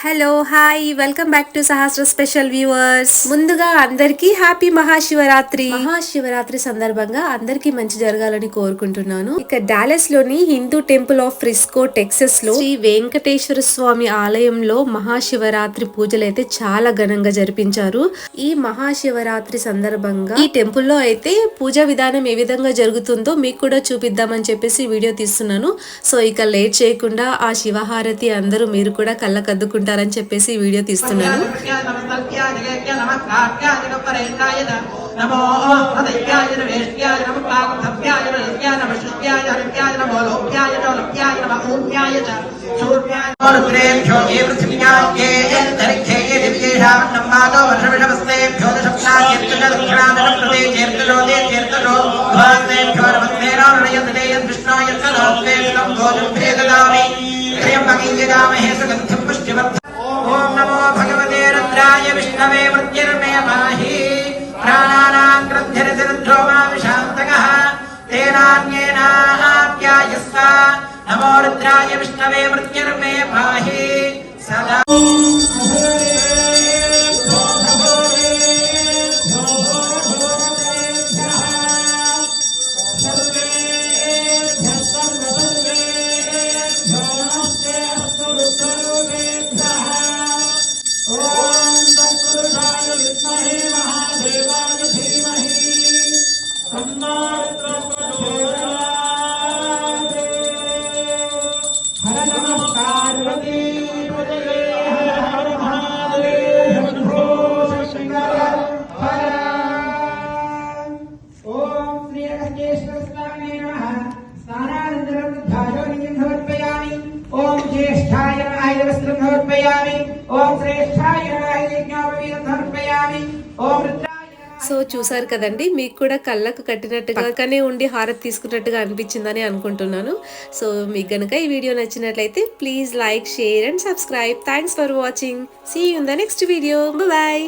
Hello hi welcome back to Sahasra special viewers. ముందుగా అందరికీ happy Mahashivratri సందర్భంగా అందరికీ మంచి జరగాలని కోరుకుంటున్నాను. ఇక డాలస్ లోని Hindu temple of Frisco Texas లో శ్రీ వెంకటేశ్వర స్వామి ఆలయంలో మహాశివరాత్రి పూజలు అయితే చాలా ఘనంగా జరిపించారు. ఈ మహాశివరాత్రి సందర్భంగా ఈ టెంపుల్ లో అయితే పూజా విధానం ఏ విధంగా జరుగుతుందో మీకు కూడా చూపిద్దామని చెప్పేసి వీడియో తీస్తున్నాను. సో ఇక లేట్ చేయకుండా ఆ శివహారతి అందరూ మీరు కూడా కళ్ళకద్దుకుంటారు అని చెప్పేసి వీడియో తీస్తున్నాను. ओम नमो भगवते रुद्राय विष्णवे मृत्युर्मे पाहि प्राणानां कृध्यरतिरुद्धो माविशान्तकः तेनान्येनाप्यायस्व नमो रुद्राय विष्णवे मृत्युर्मे पाहि सदा ओम ज्येष्ठाय नमः वस्त्रं समर्पयामि ओम श्रेष्ठाय नमः यज्ञोपवीतं समर्पयामि ओम సో చూసారు కదండి, మీకు కూడా కళ్ళకు కట్టినట్టుగా పక్కనే ఉండి హారతి తీసుకున్నట్టుగా అనిపించిందని అనుకుంటున్నాను. సో మీకు గనుక ఈ వీడియో నచ్చినట్లయితే please like, share and subscribe. Thanks for watching. See you in the next video. Bye.